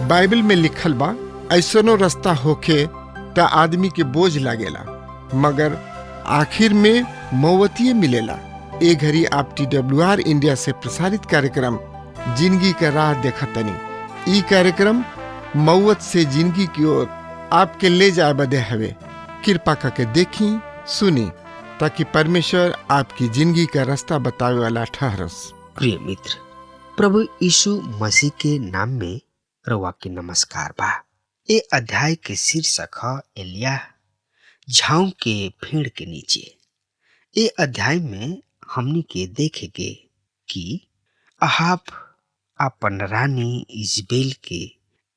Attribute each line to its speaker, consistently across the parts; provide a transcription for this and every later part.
Speaker 1: Bible में लिखल बा, ऐसनो रास्ता होखे त आदमी के बोझ लागेला, मगर आखिर में मौवतिये मिलेला। ए घड़ी आप TWR इंडिया से प्रसारित कार्यक्रम जिंदगी का राह देखतनी। ई कार्यक्रम मौत से जिंदगी की ओर आपके ले जाए बदे हवे। कृपा करके देखी सुनी, ताकि परमेश्वर आपकी जिंदगी का रास्ता बतावे वाला ठहरस।
Speaker 2: प्रिय मित्र, प्रभु यीशु मसीह के नाम में रउआ के नमस्कार बा। ए अध्याय के शीर्षक है एलिय्याह झाऊ के पेड़ के नीचे। ए अध्याय में हमनी के देखेगे कि अहाब अपन रानी इजबेल के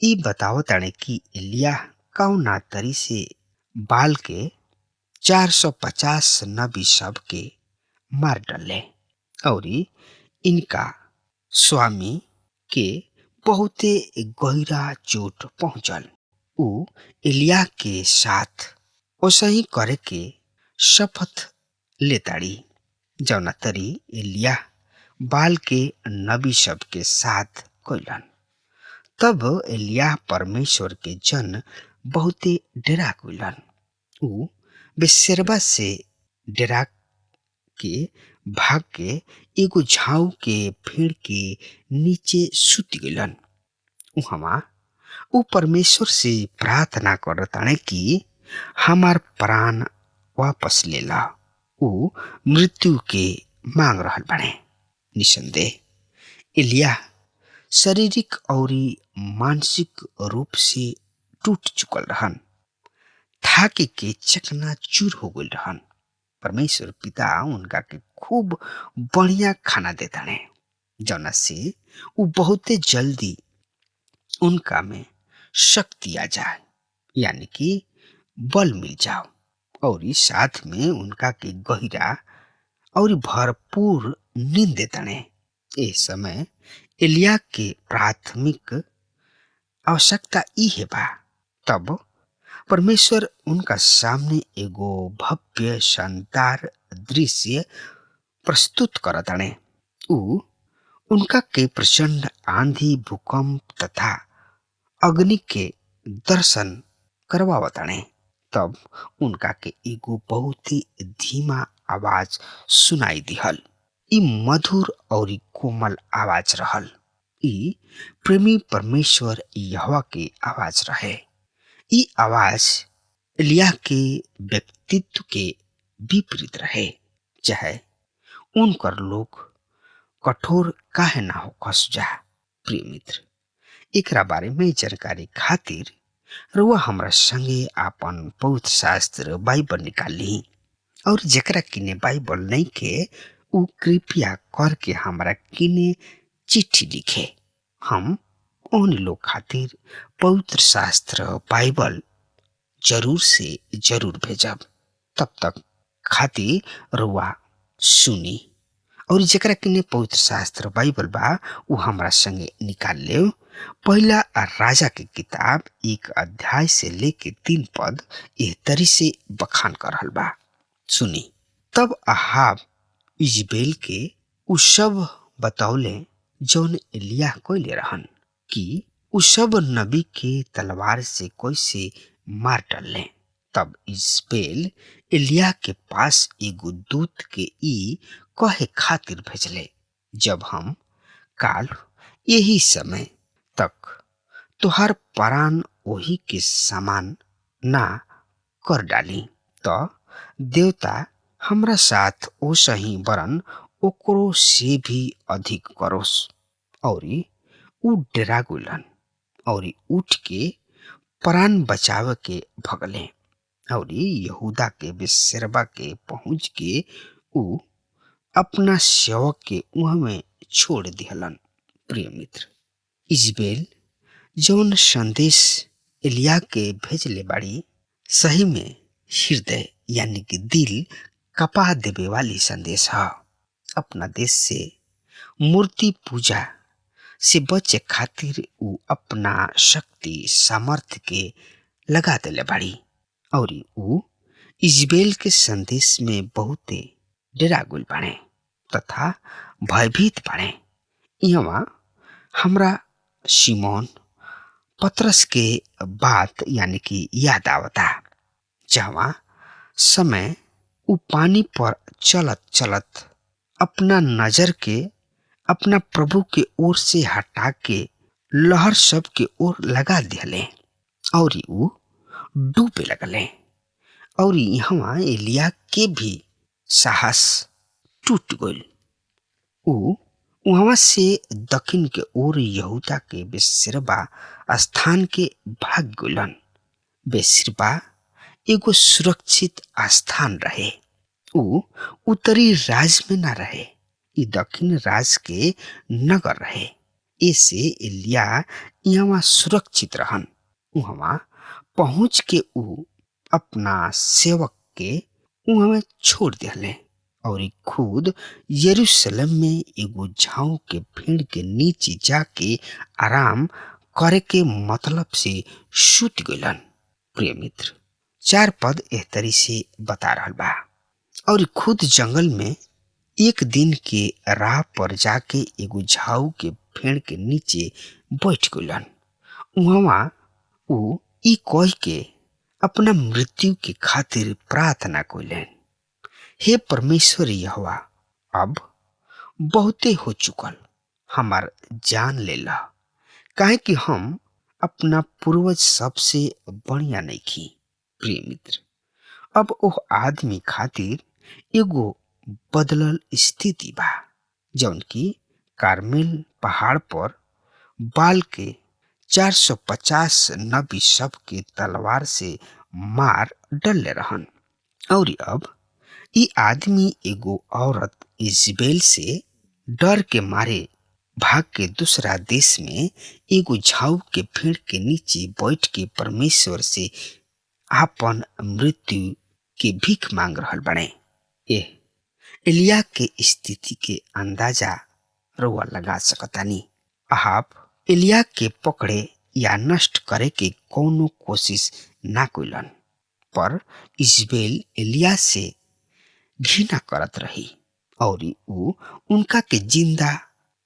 Speaker 2: ई बतावताने कि एलिय्याह कौना तरी से बाल के 450 नबी सब के मार डाले और इनका स्वामी के बहुते गहरा चोट पहुंचल। उ एलिय्याह के साथ वैसा ही करे के शपथ लेताड़ी, जौना तरी एलिय्याह बाल के नबी सब के साथ कइलन। तब एलिय्याह परमेश्वर के जन बहुते डरा गइलन। उ बेसरबा से डरा के भाग के एगो झाऊ के पेड़ के नीचे सुत गइलन। उहमा उ परमेश्वर से प्रार्थना करताने कि हमार प्राण वापस लेला। उ मृत्यु के मांग रहल बाड़े। निसंदेह एलिय्याह शारीरिक और मानसिक रूप से टूट चुकल रहन, थाके के चकनाचूर हो गइल रहन। परमेश्वर पिता उनका के खूब बढ़िया खाना देताने, जौना से उ बहुते जल्दी उनका में शक्ति आ जाए, यानी कि बल मिल जाओ और साथ में उनका के गहरा और भरपूर नींद देताने। ए समय एलिय्याह के प्राथमिक आवश्यकता ई है बा। तब परमेश्वर उनका सामने एगो भव्य शानदार दृश्य प्रस्तुत करताने। उ उनका के प्रचंड आंधी, भूकंप तथा अग्नि के दर्शन करवावताने। तब उनका के एगो बहुत ही धीमा आवाज सुनाई दिहल। ई मधुर और कोमल आवाज रहल। ई प्रेमी परमेश्वर यहोवा के आवाज रहे। ई आवाज एलिय्याह के व्यक्तित्व के विपरीत रहे, चाहे उनकर लोग कठोर काहे ना हो खस जा। प्रिय मित्र, एकरा बारे में जानकारी खातिर रुआ हमरा संगे आपन पवित्र शास्त्र बाइबल निकाल ली, और जेकरा किने बाइबल नहीं के उ कृपया करके हमरा किने चिट्ठी लिखे। हम उन लोग खातिर पवित्र शास्त्र बाइबल जरूर से जरूर भेजब। तब तक खातिर रुआ सुनी, और जेकरा किने पवित्र शास्त्र बाइबल बा उ हमरा संगे निकाल ले। पहला राजा की किताब 1 अध्याय से लेके 3 पद एह तरी से बखान कर रहल बा। सुनी। तब अहाब इजबेल के उ सब बतौले जौन एलिय्याह कइले रहन कि उ सब नबी के तलवार से कैसे मार डाले। तब इजबेल एलिय्याह के पास एगो दूत के ई कहे खातिर भेजले, जब हम काल यही समय तक तोहार प्राण वही के समान ना कर डाली, तो देवता हमरा साथ ओ सही बरन ओकरो से भी अधिक करोस। और उ डरा गुलन और उठ के प्राण बचाव के भगले, और यहूदा के बेसरबा के पहुंच के उ अपना सेवक के वहां में छोड़ दिहलन। प्रिय मित्र, इजबेल जौन संदेश एलिय्याह के भेजले बाड़ी, सही में हृदय यानी कि दिल कपा देवे वाली संदेश है। अपना देश से मूर्ति पूजा से बचे खातिर ऊ अपना शक्ति सामर्थ्य के लगा देले बाड़ी और ऊ इजबेल के संदेश में बहुते डरा गुल बाड़े तथा भयभीत बाड़े। यहाँ हमरा शिमोन पतरस के बात यानी कि याद आवता जहाँ समय ऊ पानी पर चलत चलत अपना नजर के अपना प्रभु के ओर से हटा के लहर सब के ओर लगा दिले और ऊ डूबे लगले और यहाँ एलिया के भी साहस टूट गइल। ऊ वहां से दक्षिण के ओर यहूदा के बेसिरबा स्थान के भाग गइलन। बेसिरबा एगो सुरक्षित स्थान रहे। ऊ उत्तरी राज में न रहे, ई दक्षिण राज के नगर रहे। ऐसे एलिया यहाँ सुरक्षित रहन। वहां पहुंच के ऊ अपना सेवक के वहां छोड़ दिले और खुद यरूशलेम में एगो झाऊ के पेड़ के नीचे जाके आराम करे के मतलब से सूत गइलन। प्रिय मित्र, 4 पद एह तरी से बता रहल बा और खुद जंगल में एक दिन के राह पर जाके एगो झाऊ के पेड़ के नीचे बैठ गइलन। वहां ऊ ई कह के अपना मृत्यु के खातिर प्रार्थना कइलेन, हे परमेश्वर यहोवा, अब बहुते हो चुकल, हमार जान ले ला, काहे कि हम अपना पूर्वज सबसे बढ़िया नहीं की। प्रिय मित्र, अब ओह आदमी खातिर एगो बदलल स्थिति बा जौन की कार्मेल पहाड़ पर बाल के 450 नबी सब के तलवार से मार डलले रहन और अब ई आदमी एगो औरत इजबेल से डर के मारे भाग के दूसरा देश में एगो झाऊ के पेड़ के नीचे बैठ के परमेश्वर से आपन मृत्यु के भीख मांग रहल बने। एलिया के स्थिति के अंदाजा रउआ लगा सकतानी। आप एलिया के पकड़े या नष्ट करे के कोनो कोशिश ना कइलन, पर इजबेल एलिया से घृणा करत रही और ऊ उनका के जिंदा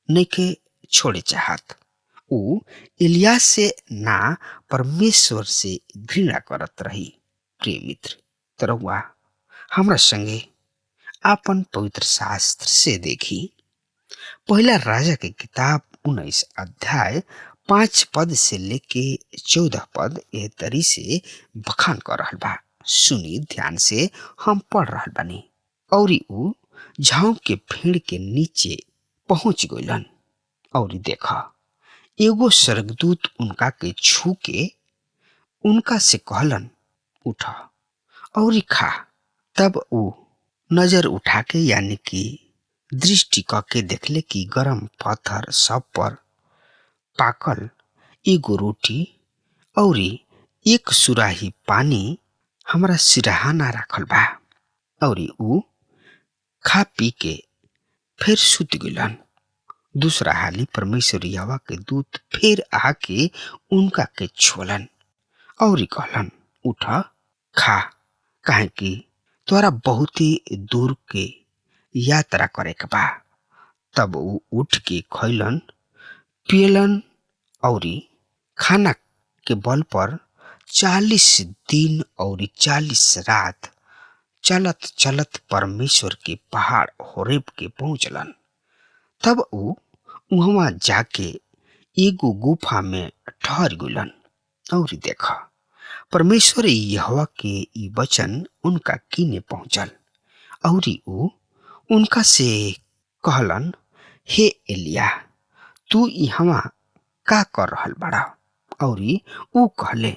Speaker 2: नइखे छोड़े चाहत। ऊ एलिया से ना परमेश्वर से घृणा करत रही। प्रिय मित्र, तरवा हमरा संगे आपन पवित्र शास्त्र से देखी पहला राजा के किताब 19 अध्याय 5 पद से लेके 14 पद ए तरी से बखान कर रहल बा। सुनी ध्यान से, हम पढ़ रहल बानी। और ऊ झाऊ के पेड़ के नीचे पहुंच गइलन और देखा एगो स्वर्गदूत उनका के छू के उनका से कहलन, उठ और खा। तब ऊ नजर उठा के यानी कि दृष्टि करके देखले कि गरम पत्थर सब पर पाकल एगो रोटी और एक सुराही पानी हमरा सिरहाना रखल बा और ऊ खा पी के फिर सुत गइलन। दूसरा हाली परमेश्वर यहोवा के दूत फिर आके उनका के छोलन और कहलन, उठ खा, काहे कि तोरा बहुत ही दूर के यात्रा करे के बा। तब ऊ उठ के खइलन पियलन और खाना के बल पर 40 दिन और 40 रात चलत चलत परमेश्वर के पहाड़ होरेब के पहुंचलन। तब ऊ वहां जाके एगो गुफा में ठहर गइलन और देखा परमेश्वर यहोवा के ई वचन उनका कीने पहुंचल और ऊ उनका से कहलन, हे एलिया, तू यहाँ का कर रहल बड़ा? और ऊ कहले,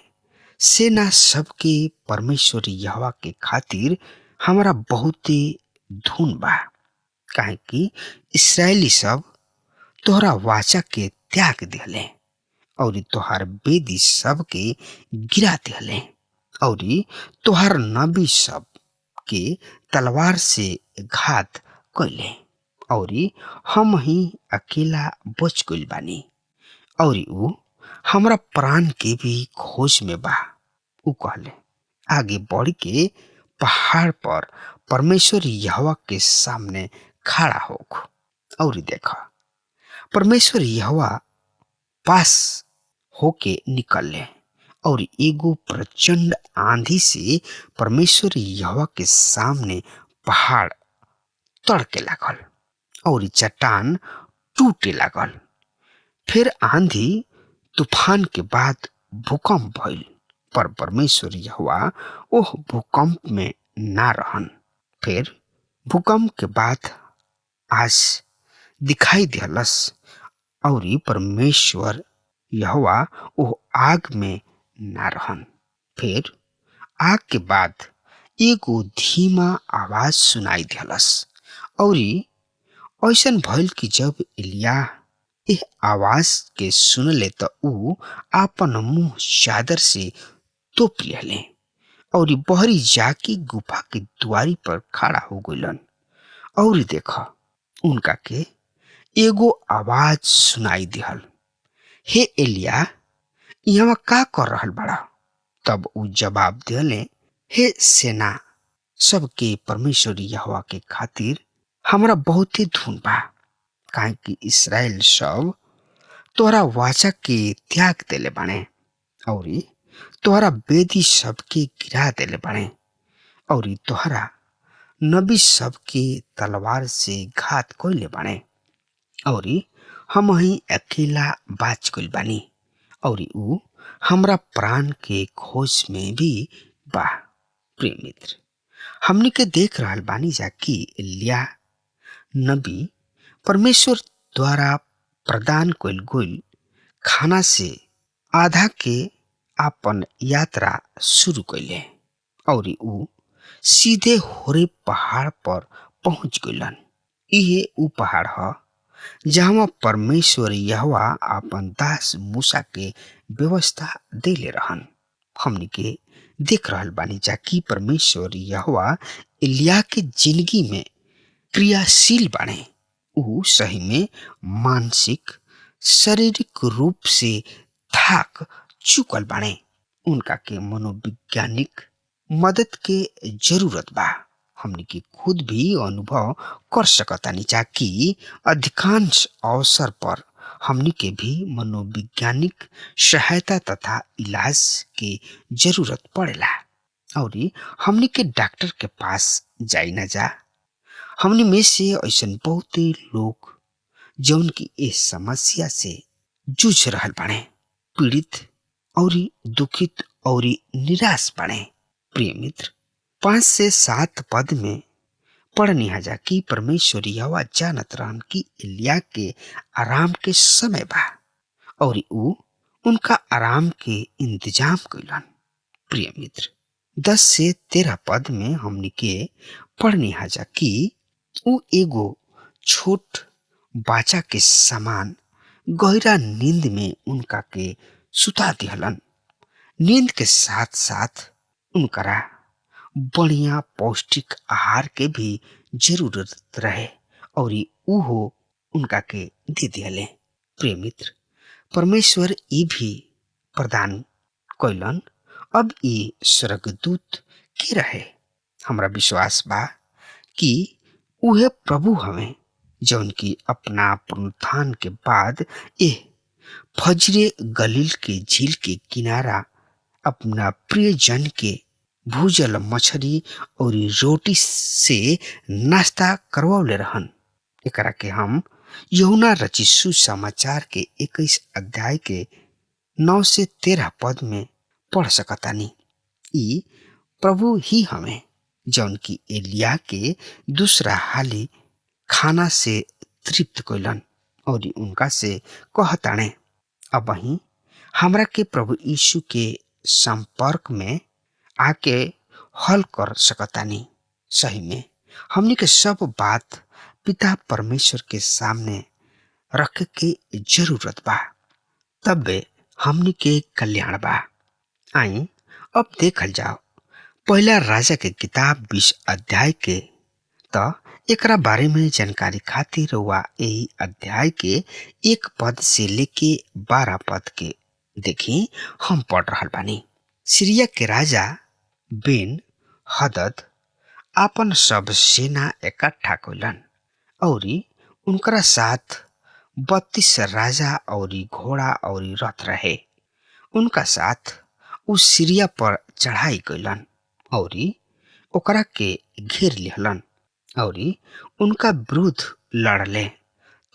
Speaker 2: सेना सबके परमेश्वर यहोवा के खातिर हमारा बहुते धुन बा, काहे कि इस्राएली सब तोहरा वाचा के त्याग दिले और तोहार बेदी सब के गिरा दिले और तोहार नबी सब के तलवार से घात कैले औरी हम ही अकेला बच गइल बानी औरी ऊ हमरा प्राण के भी खोज में बा। ऊ कहले आगे बढ़ के पहाड़ पर परमेश्वर यहोवा के सामने खड़ा होख और देखा परमेश्वर यहोवा पास होके निकलले और एगो प्रचंड आंधी से परमेश्वर यहोवा के सामने पहाड़ तड़के लागल और चट्टान टूटे लागल। फिर आंधी तूफान के बाद भूकंप भइल पर परमेश्वर यहोवा ओह भूकंप में ना रहन। फिर भूकंप के बाद आज दिखाई दिलस और परमेश्वर यहोवा ओह आग में ना रहन। फिर आग के बाद एगो धीमा आवाज सुनाई दिलस और ऐसन भइल कि जब एलिया एह आवाज के सुनले त ऊ आपन मुंह चादर से तोप लेले और बहरी जाके गुफा के द्वारी पर खड़ा हो गइलन और देखा उनका के एगो आवाज सुनाई दिहल, हे एलिया यहाँ का कर रहल बड़ा? तब ऊ जवाब दिले, हे सेना सबके परमेश्वर यहोवा के खातिर हमरा बहुते धुन बा, काहे कि इस्राएल सब तोहरा वाचा के त्याग देले बाणे और तोहरा बेदी सबके गिरा देले बाणे और तोहरा नबी सबके तलवार से घात कइले बाणे और हम ही अकेला बाच गइल बानी और ऊ हमरा प्राण के खोज में भी बा। प्रिय मित्र, हमनी के देख रहल बानी जा कि एलिया नबी परमेश्वर द्वारा प्रदान कइल गइल खाना से आधा के आपन यात्रा शुरू कइले और ऊ सीधे होरे पहाड़ पर पहुंच गइलन। इहे ऊ पहाड़ ह जहाँ परमेश्वर यहोवा आपन दास मूसा के व्यवस्था देले रहन। हमनी के देख रहल बानी जा कि परमेश्वर यहोवा एलिया के जिंदगी में क्रियाशील बाणे। ऊ सही में मानसिक शारीरिक रूप से थाक चुकल बाणे। उनका के मनोवैज्ञानिक मदद के जरूरत बा। हमनी के खुद भी अनुभव कर सकतानी जा कि अधिकांश अवसर पर हमनी के भी मनोवैज्ञानिक सहायता तथा इलाज के जरूरत पड़ेला और हमनी के डॉक्टर के पास जाई ना जा। हमनी में से ऐसन बहुत लोग जौन की इस समस्या से जूझ रहल बाणे, पीड़ित और दुखित और निराश बाणे। प्रिय मित्र, 5 से 7 पद में पढ़नी हजा कि परमेश्वर यहोवा जानत रहन कि एलिया के आराम के समय बा और ऊ उनका आराम के इंतजाम कइलन। प्रिय मित्र, 10 से 13 पद में हमनी के पढ़नी हजा कि ऊ एगो छोट बाचा के समान गहरा नींद में उनका के सुता दिहलन। नींद के साथ साथ उनकरा बढ़िया पौष्टिक आहार के भी जरूरत रहे और उहो उनका के दे दिले। प्रिय मित्र, परमेश्वर ये भी प्रदान कइलन। अब ये स्वर्गदूत के रहे? हमरा विश्वास बा कि उहे प्रभु हमें जौन की अपना पुनरुत्थान के बाद एह फजरे गलील के झील के किनारा अपना प्रिय जन के भूजल मछली और रोटी से नाश्ता करवले रहन। एकरा के हम यूहन्ना रचित सुसमाचार के 21 अध्याय के 9 से 13 पद में पढ़ सकतानी। ई प्रभु ही हमें जौन की एलिया के दूसरा हाली खाना से तृप्त कइलन और उनका से कहताणे, अब वही हमरा के प्रभु यीशु के संपर्क में आके हल कर सकतानी। सही में हमनी के सब बात पिता परमेश्वर के सामने रख के जरूरत बा, तबे हमनी के कल्याण बा। आई अब देखल जाओ पहला राजा के किताब 20 अध्याय के त एकरा बारे में जानकारी खातिर वह यही अध्याय के 1 पद से लेके 12 पद के देखी हम पढ़ रहा बानी। सीरिया के राजा बेन हदद आपन सब सेना इकट्ठा कइलन और उनकरा साथ 32 राजा और घोड़ा और रथ रहे। उनका साथ उ सीरिया पर चढ़ाई कइलन और ओकरा के घेर लिहलन और उनका विरुद्ध लड़ले।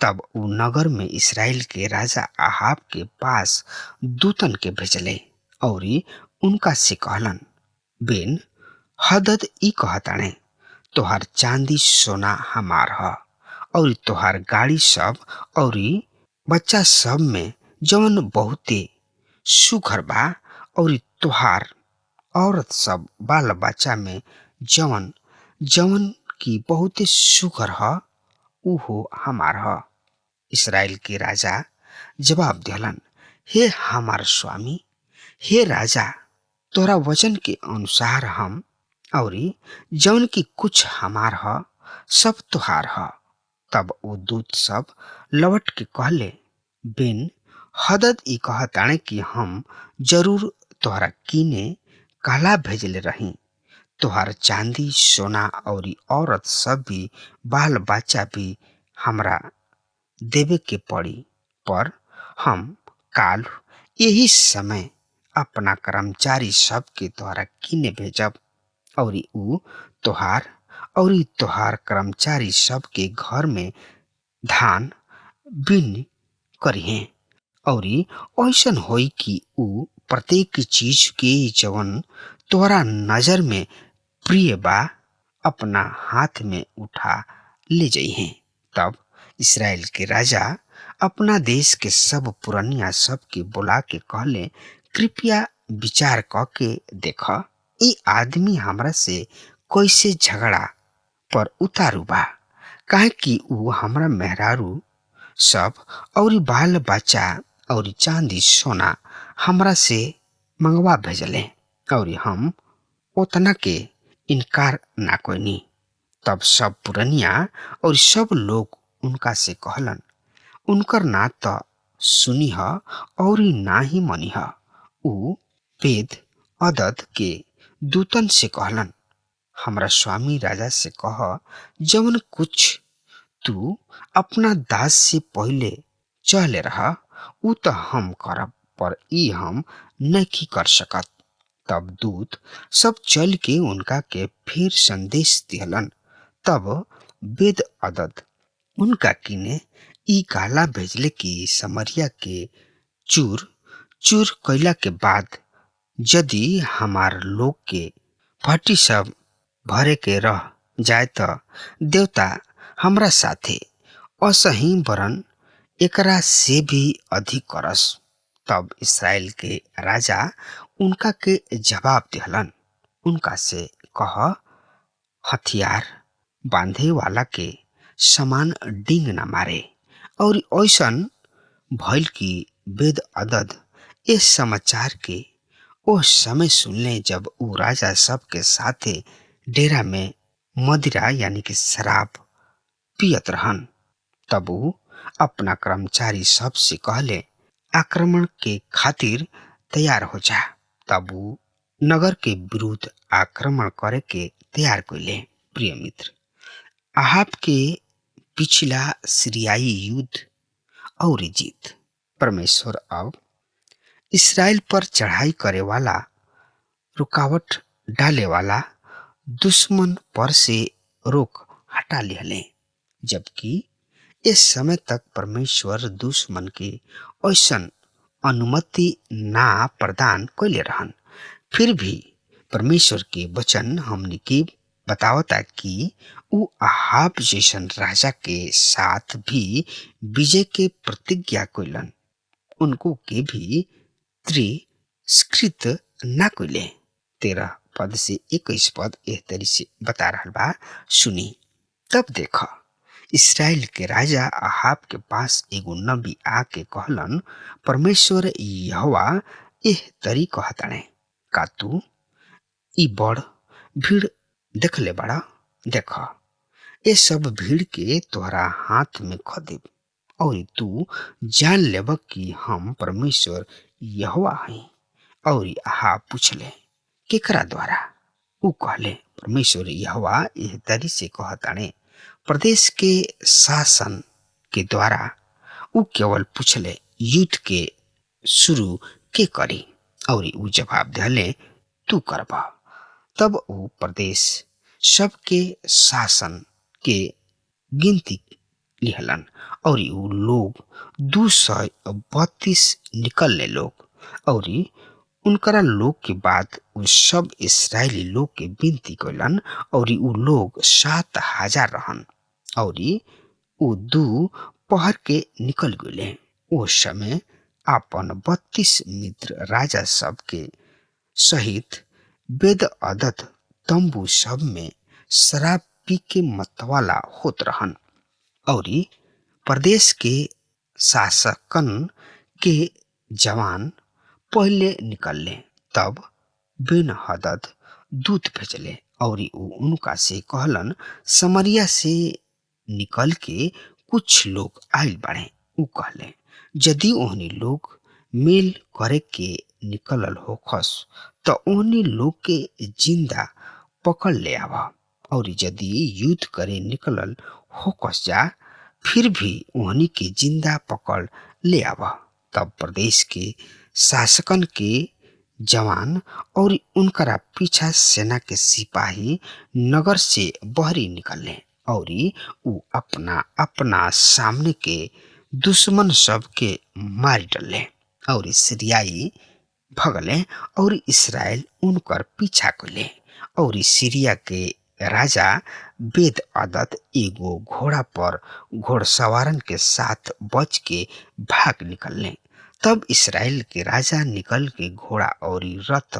Speaker 2: तब उ नगर में इस्राएल के राजा आहाब के पास दूतन के भेजले और उनका से कहलन, बेन हदद ई कहताणे, तोहार चांदी सोना हमार ह और तोहार गाड़ी सब और बच्चा सब में जवन बहुते सुघर बा और तोहार औरत सब बाल बच्चा में जवन जवन की बहुते सुघर ह उहो हमार ह। इस्राएल के राजा जवाब दिहलन, हे हमार स्वामी, हे राजा, तोरा वचन के अनुसार हम और जौन की कुछ हमार ह सब तुहार ह। तब वो दूत सब लौट के कहले, बेन हदद ई कहताणे कि हम जरूर तोहरा कीने कहला भेजले रही, तोहार चांदी सोना और औरत सब भी बाल बच्चा भी हमरा देवे के पड़ी, पर हम काल यही समय अपना कर्मचारी सब के तोहरा कीने भेजब और उ तोहार कर्मचारी सब के घर में धान बिन करिहे और ऐसन होई कि उ प्रत्येक चीज के जवन तोहरा नजर में प्रिय बा अपना हाथ में उठा ले जइहे। तब इस्राएल के राजा अपना देश के सब पुरनिया सब के बुला के कहले, कृपया विचार क के देख, ई आदमी हमरा से कैसे झगड़ा पर उतारू बा, काहे कि उ हमरा मेहरारू सब और बाल बच्चा और चांदी सोना हमरा से मंगवा भेजले और हम उतना के इनकार ना कोनी। तब सब पुरनिया और सब लोग उनका से कहलन, उनकर ना तो सुनी ह और ना ही मनी ह। उ बेद अदद के दूतन से कहलन, हमरा स्वामी राजा से कह, जवन कुछ तू अपना दास से पहले चले रहा उ तो हम करब, पर ई हम नहीं कर सकत। तब दूत सब चल के उनका के फिर संदेश दिहलन। तब बेद अदद उनका किने ई काला भेजले कि समरिया के चूर चूर कैला के बाद यदि हमार लोग के भट्टी सब भरे के रह जाए तो देवता हमरा साथे असही वरन एकरा से भी अधिक करस। तब इस्राएल के राजा उनका के जवाब दिहलन, उनका से कह, हथियार बांधे वाला के समान डिंग न मारे। और ऐसन भइल कि बेद अदद इस समाचार के ओ समय सुनले जब उ राजा सब के साथे डेरा में मदिरा यानी कि शराब पियत रहन। तब उ अपना कर्मचारी सब से कहले, आक्रमण के खातिर तैयार हो जा। तब उ नगर के विरुद्ध आक्रमण करे के तैयार कइले। प्रिय मित्र, आहाब के पिछला सीरियाई युद्ध और जीत। परमेश्वर अब इस्राएल पर चढ़ाई करे वाला, रुकावट डाले वाला दुश्मन पर से रोक हटा लिहले, जबकि इस समय तक परमेश्वर दुश्मन के ऐसन अनुमति ना प्रदान कैले रहन। फिर भी परमेश्वर के वचन हमने के बतावता कि उ आहाब जैसन राजा के साथ भी विजय के प्रतिज्ञा कैलन, उनको के भी तिरस्कृत ना कैले। 13 पद से 21 पद एह तरी से बता रहल बा, सुनी। तब देख, इस्राएल के राजा आहाब के पास एगो नबी आके कहलन, परमेश्वर यहोवा एह तरी कहताणे, का तू ई बड़ भीड़ देखले बड़ा? देख, ये सब भीड़ के तोहरा हाथ में ख देब और तू जान लेब कि हम परमेश्वर यहोवा हई। और आहा पूछले केकरा द्वारा? ऊ कहले परमेश्वर यहोवा एह तरी से कहताणे प्रदेश के शासन के द्वारा। ऊ केवल पूछले युद्ध के शुरू के करी और ऊ जवाब दिले तू करब। तब ऊ प्रदेश सबके शासन के गिनती लिहलन और ऊ लोग 232 निकलने लोग। और उनकरा लोग के बाद उ सब इस्राएली लोग के विनती कैलन और उ लोग 7,000 रहन। और उ 2 पहर के निकल गए। उस समय अपन 32 मित्र राजा सब के सहित वेद अदत तंबू सब में शराब पी के मतवाला होत रहन। और प्रदेश के शासकन के जवान पहले निकलले। तब बिन हदद दूत भेजले और उनका से कहलन समरिया से निकल के कुछ लोग आइल बाड़े। उ कहले यदि ओहनी लोग मेल करे के निकलल होखस तो ओहनी लोग के जिंदा पकड़ ले आवा। और यदि युद्ध करे निकलल होखस जा फिर भी ओहनी के जिंदा पकड़ ले आवा। तब प्रदेश के शासकन के जवान और उनकरा पीछा सेना के सिपाही नगर से बहरी निकलले और उ अपना अपना सामने के दुश्मन सब के मार डले। और सीरियाई भगले और इस्राएल उनकर पीछा कले। और सीरिया के राजा वेद अदत एगो घोड़ा पर घोड़सवारन के साथ बच के भाग निकलने। तब इस्राएल के राजा निकल के घोड़ा और रथ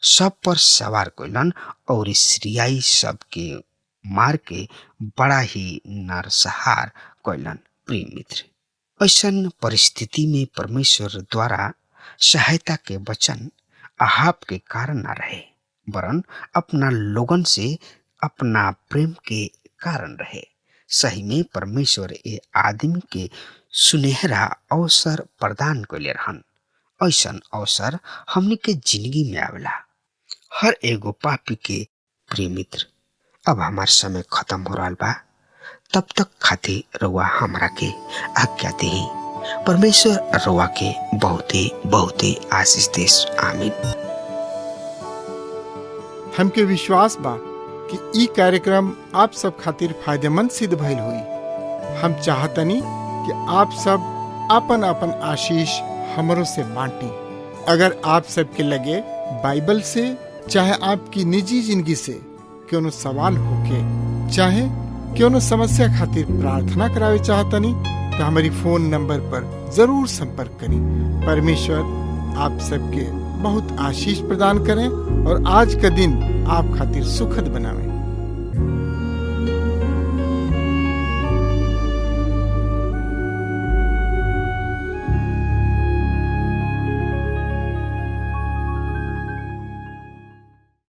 Speaker 2: सब पर सवार कैलन और सीरियाई सब के मार के बड़ा ही नरसंहार कैलन। प्रिय मित्र, ऐसन परिस्थिति में परमेश्वर द्वारा सहायता के वचन अहाब के कारण न रहे वरन अपना लोगन से अपना प्रेम के कारण रहे। सही में परमेश्वर ए आदमी के सुनहरा अवसर प्रदान कैले रहन। ऐसन अवसर हमनी के जिंदगी में आवेला हर एगो पापी के। प्रिय मित्र, अब हमार समय खत्म हो रहा बा। तब तक खातिर रउआ हमरा के आज्ञा देही। परमेश्वर रउआ के बहुते बहुते आशीष देस। आमीन।
Speaker 1: हमके विश्वास बा कि ई कार्यक्रम आप सब खातिर फायदेमंद सिद्ध भइल हुई। हम चाहतनी कि आप सब अपन अपन आशीष हमरों से बांटी। अगर आप सबके लगे बाइबल से चाहे आपकी निजी जिंदगी से कोनो सवाल होके चाहे कोनो समस्या खातिर प्रार्थना करावे चाहतनी तो हमारी फोन नंबर पर जरूर संपर्क करें। परमेश्वर आप सबके बहुत आशीष प्रदान करें और आज का दिन आप खातिर सुखद बनावे।